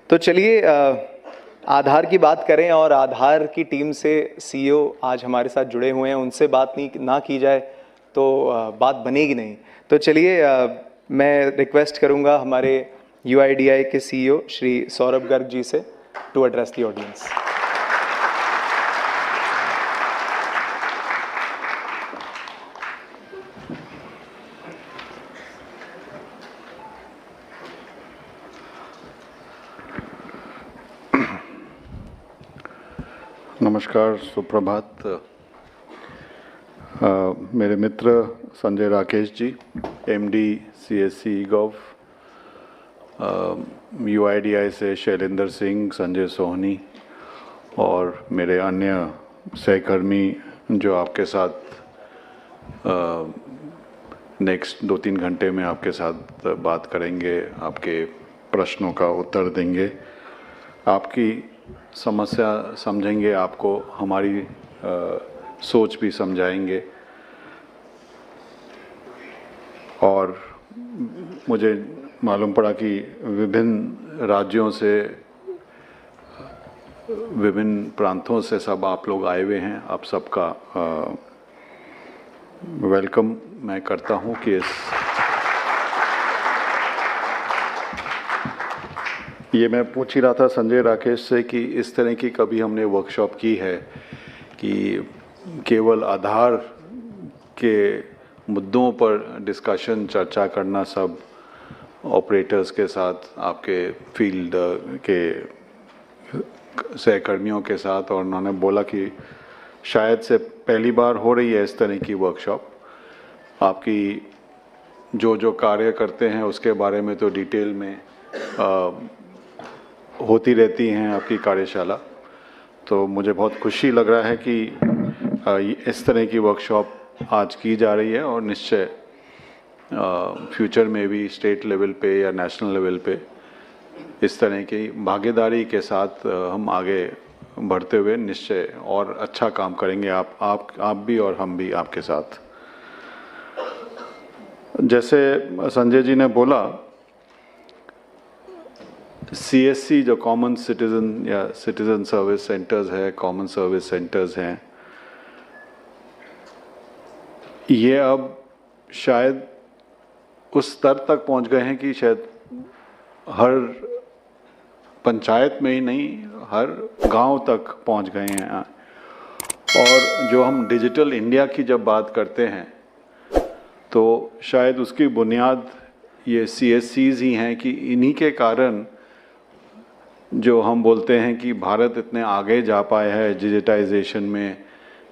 तो चलिए आधार की बात करें और आधार की टीम से सीईओ आज हमारे साथ जुड़े हुए हैं, उनसे बात नहीं ना की जाए तो बात बनेगी नहीं। तो चलिए मैं रिक्वेस्ट करूंगा हमारे यूआईडीआई के सीईओ श्री सौरभ गर्ग जी से टू एड्रेस द ऑडियंस। नमस्कार, सुप्रभात। मेरे मित्र संजय राकेश जी, एमडी सीएससी गव, यूआईडीआई से शैलेंद्र सिंह, संजय सोहनी और मेरे अन्य सहकर्मी जो आपके साथ नेक्स्ट 2-3 घंटे में आपके साथ बात करेंगे, आपके प्रश्नों का उत्तर देंगे, आपकी समस्या समझेंगे, आपको हमारी सोच भी समझाएंगे। और मुझे मालूम पड़ा कि विभिन्न राज्यों से, विभिन्न प्रांतों से सब आप लोग आए हुए हैं। आप सबका वेलकम मैं करता हूं कि ये मैं पूछ ही रहा था संजय राकेश से कि इस तरह की कभी हमने वर्कशॉप की है कि केवल आधार के मुद्दों पर डिस्कशन, चर्चा करना सब ऑपरेटर्स के साथ, आपके फील्ड के सहकर्मियों के साथ, और उन्होंने बोला कि शायद से पहली बार हो रही है इस तरह की वर्कशॉप। आपकी जो कार्य करते हैं उसके बारे में तो डिटेल में होती रहती हैं आपकी कार्यशाला। तो मुझे बहुत खुशी लग रहा है कि इस तरह की वर्कशॉप आज की जा रही है और निश्चय फ्यूचर में भी स्टेट लेवल पे या नेशनल लेवल पे इस तरह की भागीदारी के साथ हम आगे बढ़ते हुए निश्चय और अच्छा काम करेंगे, आप भी और हम भी आपके साथ। जैसे संजय जी ने बोला, सीएससी जो कॉमन सिटीजन या सिटीजन सर्विस सेंटर्स है, कॉमन सर्विस सेंटर्स हैं, ये अब शायद उस स्तर तक पहुंच गए हैं कि शायद हर पंचायत में ही नहीं, हर गांव तक पहुंच गए हैं। और जो हम डिजिटल इंडिया की जब बात करते हैं तो शायद उसकी बुनियाद ये सीएससीज ही हैं कि इन्हीं के कारण जो हम बोलते हैं कि भारत इतने आगे जा पाया है डिजिटाइजेशन में,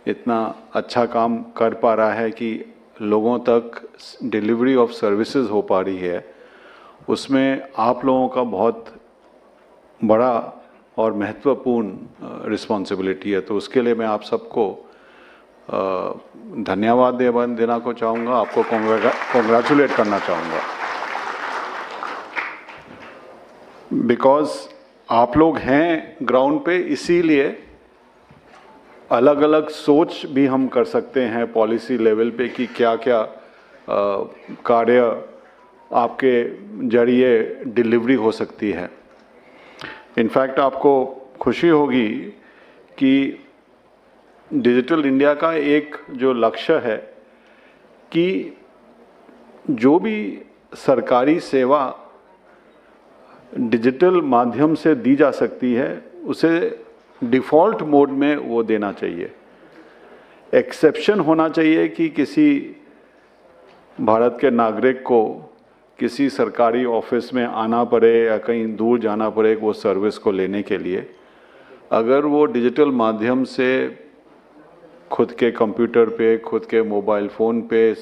इतना अच्छा काम कर पा रहा है कि लोगों तक डिलीवरी ऑफ सर्विसेज हो पा रही है। उसमें आप लोगों का बहुत बड़ा और महत्वपूर्ण रिस्पॉन्सिबिलिटी है। तो उसके लिए मैं आप सबको धन्यवाद देना को चाहूँगा, आपको कॉन्ग्रेचुलेट करना चाहूँगा, बिकॉज आप लोग हैं ग्राउंड पे। इसीलिए अलग अलग सोच भी हम कर सकते हैं पॉलिसी लेवल पे कि क्या क्या कार्य आपके जरिए डिलीवरी हो सकती है। इनफैक्ट आपको खुशी होगी कि डिजिटल इंडिया का एक जो लक्ष्य है कि जो भी सरकारी सेवा डिजिटल माध्यम से दी जा सकती है उसे डिफ़ॉल्ट मोड में वो देना चाहिए। एक्सेप्शन होना चाहिए कि किसी भारत के नागरिक को किसी सरकारी ऑफिस में आना पड़े या कहीं दूर जाना पड़े वो सर्विस को लेने के लिए, अगर वो डिजिटल माध्यम से खुद के कंप्यूटर पे, खुद के मोबाइल फ़ोन पे,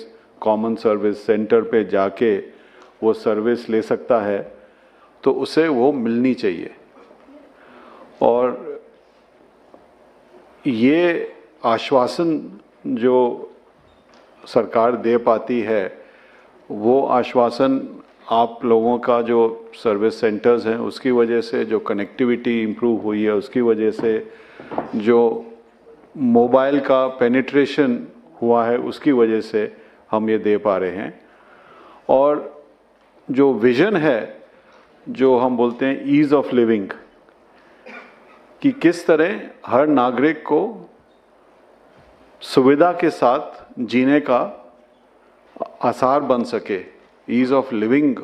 कॉमन सर्विस सेंटर पे जाके वो सर्विस ले सकता है तो उसे वो मिलनी चाहिए। और ये आश्वासन जो सरकार दे पाती है, वो आश्वासन आप लोगों का जो सर्विस सेंटर्स हैं उसकी वजह से, जो कनेक्टिविटी इम्प्रूव हुई है उसकी वजह से, जो मोबाइल का पेनिट्रेशन हुआ है उसकी वजह से हम ये दे पा रहे हैं। और जो विज़न है जो हम बोलते हैं ईज़ ऑफ लिविंग, कि किस तरह हर नागरिक को सुविधा के साथ जीने का आसार बन सके। ईज़ ऑफ लिविंग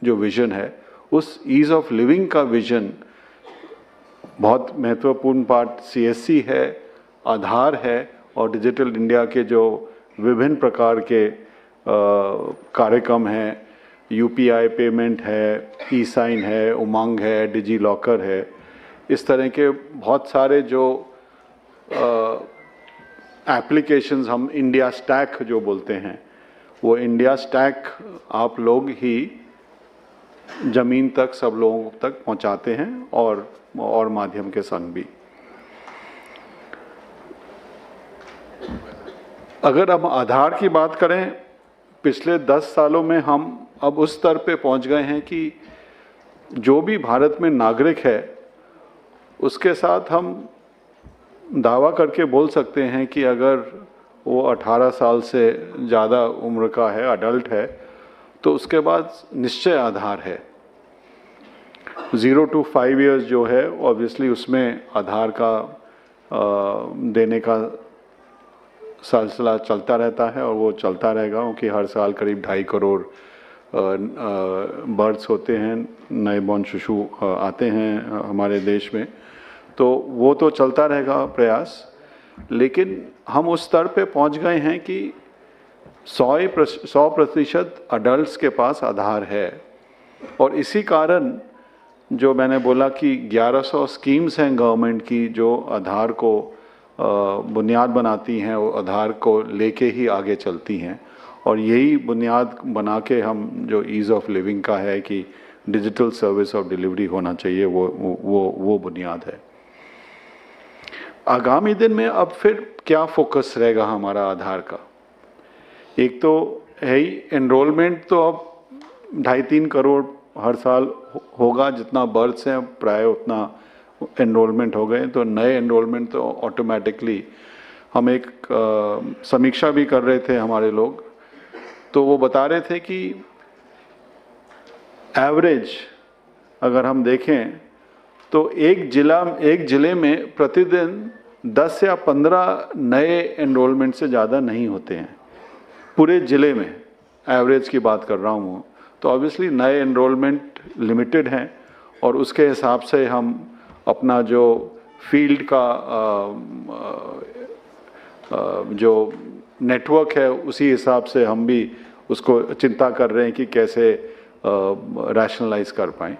जो विज़न है, उस ईज़ ऑफ लिविंग का विज़न बहुत महत्वपूर्ण पार्ट सीएससी है, आधार है और डिजिटल इंडिया के जो विभिन्न प्रकार के कार्यक्रम हैं, यूपीआई पेमेंट है, ई साइन है, उमंग है, डिजी लॉकर है, इस तरह के बहुत सारे जो एप्लीकेशंस हम इंडिया स्टैक जो बोलते हैं, वो इंडिया स्टैक आप लोग ही ज़मीन तक सब लोगों तक पहुंचाते हैं और माध्यम के संग भी। अगर हम आधार की बात करें, पिछले 10 सालों में हम अब उस स्तर पे पहुंच गए हैं कि जो भी भारत में नागरिक है उसके साथ हम दावा करके बोल सकते हैं कि अगर वो 18 साल से ज़्यादा उम्र का है, अडल्ट है, तो उसके बाद निश्चय आधार है। 0 to 5 years जो है ऑब्वियसली उसमें आधार का देने का सिलसिला चलता रहता है और वो चलता रहेगा, क्योंकि हर साल करीब 2.5 करोड़ बर्थ्स होते हैं, नए बॉर्न शिशु आते हैं हमारे देश में, तो वो तो चलता रहेगा प्रयास। लेकिन हम उस स्तर पे पहुंच गए हैं कि 100% अडल्ट्स के पास आधार है। और इसी कारण जो मैंने बोला कि 1100 स्कीम्स हैं गवर्नमेंट की जो आधार को बुनियाद बनाती हैं, वो आधार को लेके ही आगे चलती हैं। और यही बुनियाद बना के हम जो ईज़ ऑफ लिविंग का है कि डिजिटल सर्विस ऑफ डिलीवरी होना चाहिए, वो बुनियाद है। आगामी दिन में अब फिर क्या फोकस रहेगा हमारा आधार का? एक तो है ही एनरोलमेंट, तो अब 2.5-3 करोड़ हर साल होगा, जितना बर्थ्स हैं प्राय उतना एनरोलमेंट हो गए। तो नए एनरोलमेंट तो ऑटोमेटिकली, हम एक समीक्षा भी कर रहे थे हमारे लोग, तो वो बता रहे थे कि एवरेज अगर हम देखें तो एक जिले में प्रतिदिन 10 या 15 नए एनरोलमेंट से ज़्यादा नहीं होते हैं पूरे ज़िले में, एवरेज की बात कर रहा हूँ। तो ऑब्वियसली नए एनरोलमेंट लिमिटेड हैं और उसके हिसाब से हम अपना जो फील्ड का जो नेटवर्क है उसी हिसाब से हम भी उसको चिंता कर रहे हैं कि कैसे रैशनलाइज कर पाएँ।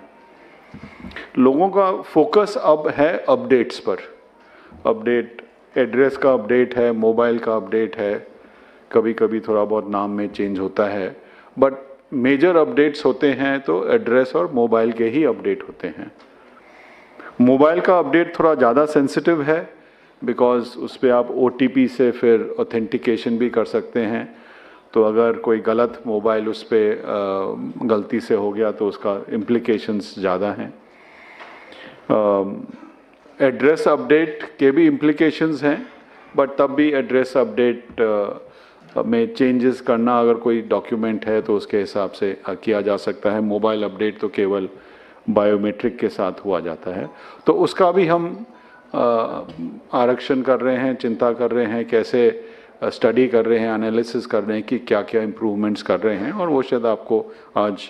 लोगों का फोकस अब है अपडेट्स पर। अपडेट, एड्रेस का अपडेट है, मोबाइल का अपडेट है, कभी कभी थोड़ा बहुत नाम में चेंज होता है, बट मेजर अपडेट्स होते हैं तो एड्रेस और मोबाइल के ही अपडेट होते हैं। मोबाइल का अपडेट थोड़ा ज़्यादा सेंसिटिव है, बिकॉज उस पर आप OTP से फिर ऑथेंटिकेशन भी कर सकते हैं। तो अगर कोई गलत मोबाइल उस पर गलती से हो गया तो उसका इम्प्लिकेशंस ज़्यादा हैं। एड्रेस अपडेट के भी इम्प्लिकेशंस हैं, बट तब भी एड्रेस अपडेट में चेंजेस करना अगर कोई डॉक्यूमेंट है तो उसके हिसाब से किया जा सकता है। मोबाइल अपडेट तो केवल बायोमेट्रिक के साथ हुआ जाता है, तो उसका भी हम आरक्षण कर रहे हैं, चिंता कर रहे हैं, कैसे स्टडी कर रहे हैं, एनालिसिस कर रहे हैं कि क्या क्या इम्प्रूवमेंट्स कर रहे हैं, और वो शायद आपको आज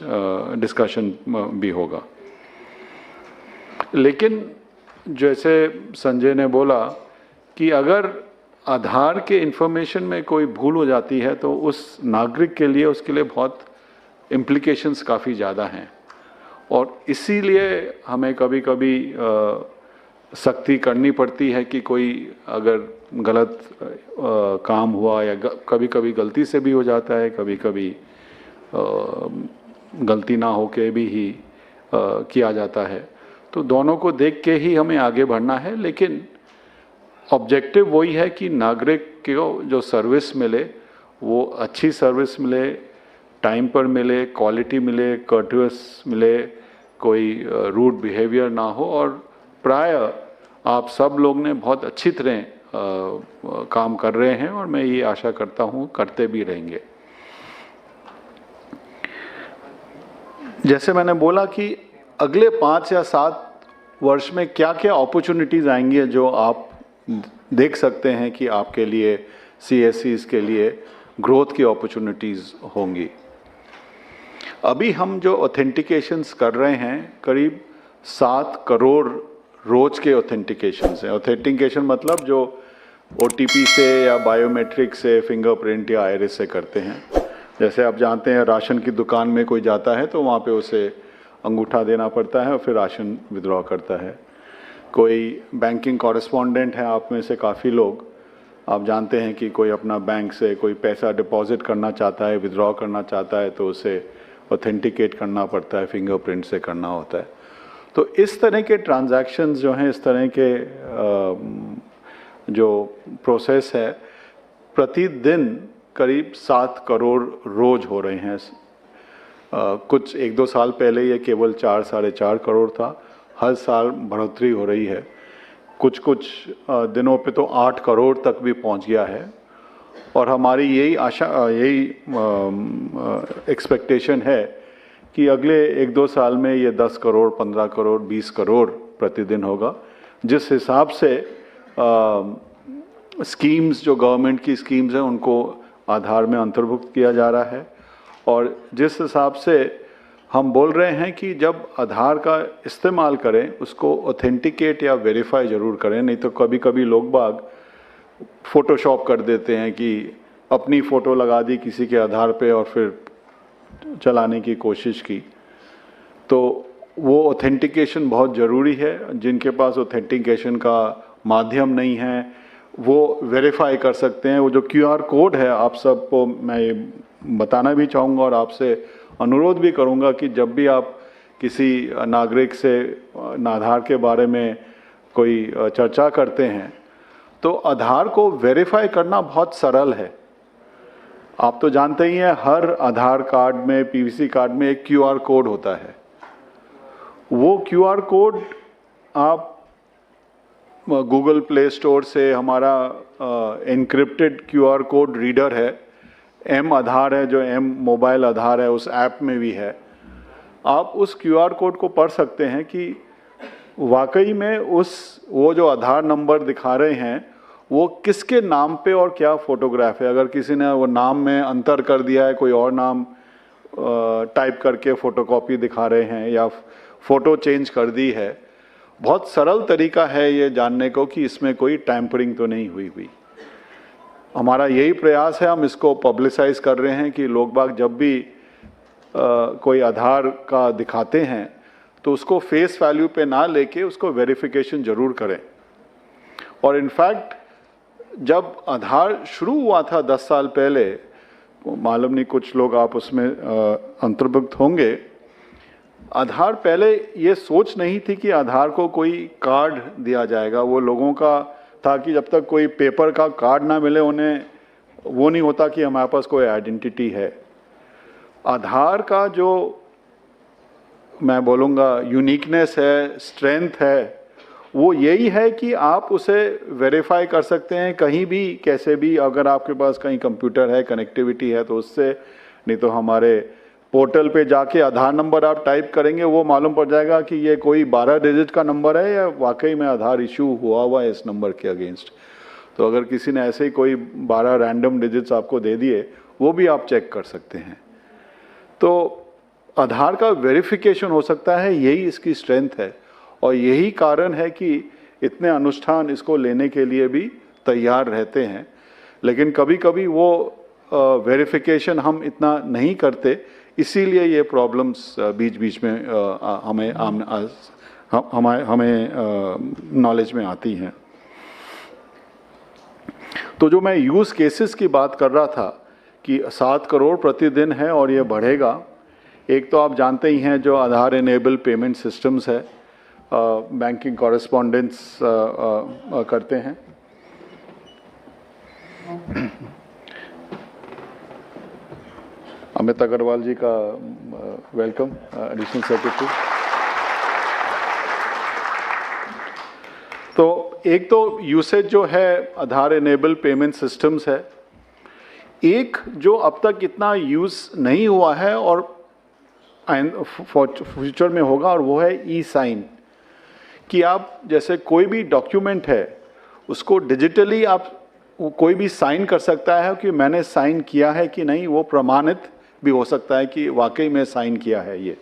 डिस्कशन भी होगा। लेकिन जैसे संजय ने बोला कि अगर आधार के इंफॉर्मेशन में कोई भूल हो जाती है तो उस नागरिक के लिए, उसके लिए बहुत इम्प्लिकेशंस काफ़ी ज़्यादा हैं, और इसीलिए हमें कभी कभी सख्ती करनी पड़ती है कि कोई अगर गलत काम हुआ या कभी कभी गलती से भी हो जाता है, कभी कभी गलती ना होके भी ही किया जाता है, तो दोनों को देख के ही हमें आगे बढ़ना है। लेकिन ऑब्जेक्टिव वही है कि नागरिक को जो सर्विस मिले वो अच्छी सर्विस मिले, टाइम पर मिले, क्वालिटी मिले, कर्टियस मिले, कोई रूड बिहेवियर ना हो, और प्राय आप सब लोग ने बहुत अच्छी तरह काम कर रहे हैं और मैं ये आशा करता हूँ करते भी रहेंगे। जैसे मैंने बोला कि अगले 5 या 7 वर्ष में क्या क्या अपॉर्चुनिटीज़ आएंगी जो आप देख सकते हैं कि आपके लिए CSCs के लिए ग्रोथ की अपॉर्चुनिटीज़ होंगी? अभी हम जो ऑथेंटिकेशंस कर रहे हैं करीब 7 करोड़ रोज के ऑथेंटिकेशंस हैं। ऑथेंटिकेशन मतलब जो OTP से या बायोमेट्रिक से, फिंगरप्रिंट या आइरिस से करते हैं। जैसे आप जानते हैं राशन की दुकान में कोई जाता है तो वहाँ पे उसे अंगूठा देना पड़ता है और फिर राशन विड्रॉ करता है। कोई बैंकिंग कॉरेस्पॉन्डेंट है आप में से काफ़ी लोग, आप जानते हैं कि कोई अपना बैंक से कोई पैसा डिपॉजिट करना चाहता है, विड्रॉ करना चाहता है तो उसे ऑथेंटिकेट करना पड़ता है, फिंगरप्रिंट से करना होता है। तो इस तरह के ट्रांजैक्शंस जो हैं, इस तरह के जो प्रोसेस है, प्रतिदिन करीब 7 करोड़ रोज हो रहे हैं। कुछ 1-2 साल पहले ये केवल 4-4.5 करोड़ था। हर साल बढ़ोतरी हो रही है। कुछ दिनों पे तो 8 करोड़ तक भी पहुंच गया है। और हमारी यही आशा, यही एक्सपेक्टेशन है कि अगले 1-2 साल में ये 10 करोड़, 15 करोड़, 20 करोड़ प्रतिदिन होगा। जिस हिसाब से स्कीम्स, जो गवर्नमेंट की स्कीम्स हैं, उनको आधार में अंतर्भुक्त किया जा रहा है। और जिस हिसाब से हम बोल रहे हैं कि जब आधार का इस्तेमाल करें उसको ऑथेंटिकेट या वेरीफाई ज़रूर करें, नहीं तो कभी कभी लोग बाग फ़ोटोशॉप कर देते हैं कि अपनी फ़ोटो लगा दी किसी के आधार पे और फिर चलाने की कोशिश की। तो वो ऑथेंटिकेशन बहुत ज़रूरी है। जिनके पास ऑथेंटिकेशन का माध्यम नहीं है वो वेरीफाई कर सकते हैं। वो जो QR कोड है, आप सबको मैं ये बताना भी चाहूँगा और आपसे अनुरोध भी करूँगा कि जब भी आप किसी नागरिक से आधार के बारे में कोई चर्चा करते हैं तो आधार को वेरीफाई करना बहुत सरल है। आप तो जानते ही हैं, हर आधार कार्ड में, PVC कार्ड में एक QR कोड होता है। वो QR कोड आप गूगल प्ले स्टोर से, हमारा एनक्रिप्टेड QR कोड रीडर है, M आधार है, जो M मोबाइल आधार है, उस ऐप में भी है। आप उस QR कोड को पढ़ सकते हैं कि वाकई में वो जो आधार नंबर दिखा रहे हैं वो किसके नाम पे और क्या फ़ोटोग्राफ है। अगर किसी ने वो नाम में अंतर कर दिया है, कोई और नाम टाइप करके फ़ोटोकॉपी दिखा रहे हैं या फ़ोटो चेंज कर दी है, बहुत सरल तरीका है ये जानने को कि इसमें कोई टैम्परिंग तो नहीं हुई। हमारा यही प्रयास है, हम इसको पब्लिसाइज कर रहे हैं कि लोग बाग जब भी कोई आधार का दिखाते हैं तो उसको फेस वैल्यू पे ना लेके उसको वेरिफिकेशन ज़रूर करें। और इनफैक्ट जब आधार शुरू हुआ था 10 साल पहले, मालूम नहीं कुछ लोग आप उसमें अंतर्भुक्त होंगे, आधार पहले ये सोच नहीं थी कि आधार को कोई कार्ड दिया जाएगा। वो लोगों का था कि जब तक कोई पेपर का कार्ड ना मिले उन्हें वो नहीं होता कि हमारे पास कोई आइडेंटिटी है। आधार का जो मैं बोलूँगा यूनिकनेस है, स्ट्रेंथ है, वो यही है कि आप उसे वेरीफाई कर सकते हैं कहीं भी, कैसे भी। अगर आपके पास कहीं कंप्यूटर है, कनेक्टिविटी है तो उससे, नहीं तो हमारे पोर्टल पे जाके आधार नंबर आप टाइप करेंगे, वो मालूम पड़ जाएगा कि ये कोई 12 डिजिट का नंबर है या वाकई में आधार इशू हुआ है इस नंबर के अगेंस्ट। तो अगर किसी ने ऐसे ही कोई 12 रैंडम डिजिट्स आपको दे दिए, वो भी आप चेक कर सकते हैं। तो आधार का वेरिफिकेशन हो सकता है, यही इसकी स्ट्रेंथ है। और यही कारण है कि इतने अनुष्ठान इसको लेने के लिए भी तैयार रहते हैं। लेकिन कभी कभी वो वेरिफिकेशन हम इतना नहीं करते, इसीलिए ये प्रॉब्लम्स बीच बीच में हमें नॉलेज में आती हैं। तो जो मैं यूज़ केसेस की बात कर रहा था कि 7 करोड़ प्रतिदिन है और ये बढ़ेगा। एक तो आप जानते ही हैं जो आधार इनेबल पेमेंट सिस्टम्स है, बैंकिंग कॉरेस्पॉन्डेंस करते हैं। अमित अग्रवाल जी का वेलकम, एडिशनल सेक्रेटरी। तो एक तो यूसेज जो है आधार इनेबल पेमेंट सिस्टम्स है। एक जो अब तक इतना यूज़ नहीं हुआ है और फ्यूचर में होगा, और वो है ई साइन। कि आप जैसे कोई भी डॉक्यूमेंट है उसको डिजिटली आप कोई भी साइन कर सकता है कि मैंने साइन किया है कि नहीं, वो प्रमाणित भी हो सकता है कि वाकई में साइन किया है ये।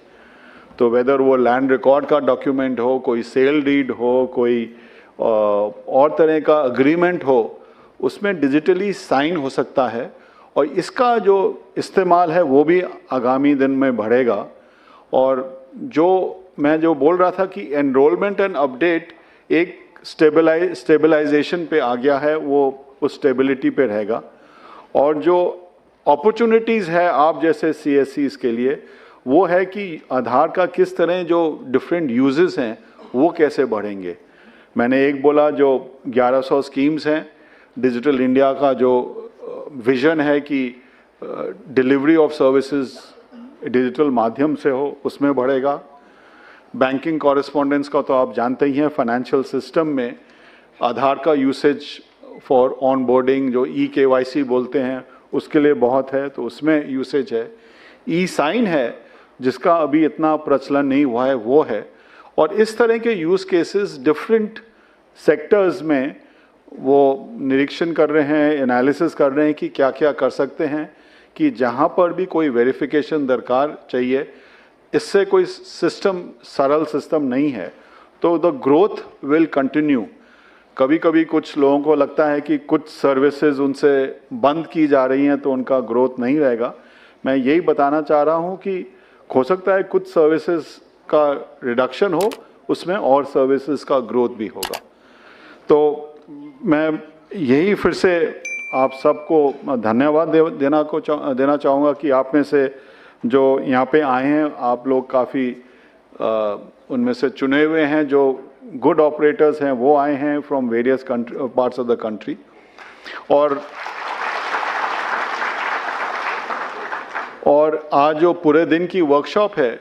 तो वेदर वो लैंड रिकॉर्ड का डॉक्यूमेंट हो, कोई सेल डीड हो, कोई और तरह का अग्रीमेंट हो, उसमें डिजिटली साइन हो सकता है। और इसका जो इस्तेमाल है वो भी आगामी दिन में बढ़ेगा। और जो मैं जो बोल रहा था कि एनरोलमेंट एंड अपडेट एक स्टेबलाइजेशन पे आ गया है, वो उस स्टेबिलिटी पे रहेगा। और जो अपॉर्चुनिटीज़ है आप जैसे CSCs के लिए, वो है कि आधार का किस तरह जो डिफरेंट यूजेस हैं वो कैसे बढ़ेंगे। मैंने एक बोला जो 1100 स्कीम्स हैं, डिजिटल इंडिया का जो विजन है कि डिलीवरी ऑफ सर्विसेज डिजिटल माध्यम से हो, उसमें बढ़ेगा। बैंकिंग कॉरेस्पॉन्डेंस का तो आप जानते ही हैं, फाइनेंशियल सिस्टम में आधार का यूसेज फॉर ऑन बोर्डिंग जो eKYC बोलते हैं उसके लिए बहुत है, तो उसमें यूसेज है। ई साइन है जिसका अभी इतना प्रचलन नहीं हुआ है, वो है। और इस तरह के यूज़ केसेस डिफरेंट सेक्टर्स में वो निरीक्षण कर रहे हैं, एनालिसिस कर रहे हैं कि क्या क्या कर सकते हैं कि जहाँ पर भी कोई वेरिफिकेशन दरकार चाहिए, इससे कोई सिस्टम सरल सिस्टम नहीं है, तो द ग्रोथ विल कंटिन्यू। कभी कभी कुछ लोगों को लगता है कि कुछ सर्विसेज उनसे बंद की जा रही हैं तो उनका ग्रोथ नहीं रहेगा। मैं यही बताना चाह रहा हूँ कि हो सकता है कुछ सर्विसेज का रिडक्शन हो, उसमें और सर्विसेज का ग्रोथ भी होगा। तो मैं यही फिर से आप सबको धन्यवाद देना चाहूँगा कि आप में से जो यहाँ पे आए हैं, आप लोग काफ़ी उनमें से चुने हुए हैं, जो गुड ऑपरेटर्स हैं वो आए हैं from various parts of the country. और आज जो पूरे दिन की वर्कशॉप है,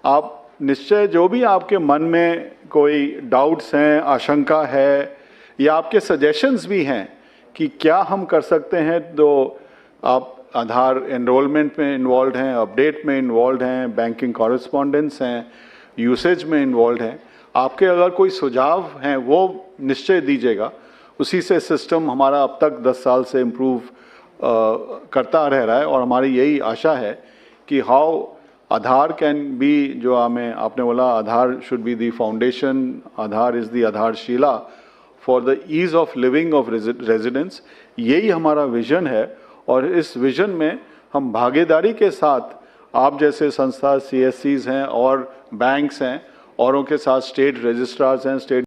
आप निश्चय जो भी आपके मन में कोई डाउट्स हैं, आशंका है, या आपके सजेशंस भी हैं कि क्या हम कर सकते हैं, तो आप आधार एनरोलमेंट में इन्वॉल्व हैं, अपडेट में इन्वॉल्व हैं, बैंकिंग कॉरेस्पॉन्डेंस हैं, यूसेज में इन्वॉल्व हैं, आपके अगर कोई सुझाव हैं वो निश्चय दीजिएगा। उसी से सिस्टम हमारा अब तक 10 साल से इम्प्रूव करता रह रहा है। और हमारी यही आशा है कि हाउ आधार कैन बी, जो हमें आपने बोला Aadhaar should be the foundation, Aadhaar is the आधारशिला for the ease of living of residents, यही हमारा विजन है। और इस विजन में हम भागीदारी के साथ आप जैसे संस्था CSCs हैं और बैंक्स हैं, औरों के साथ स्टेट रजिस्ट्रार्स हैं, स्टेट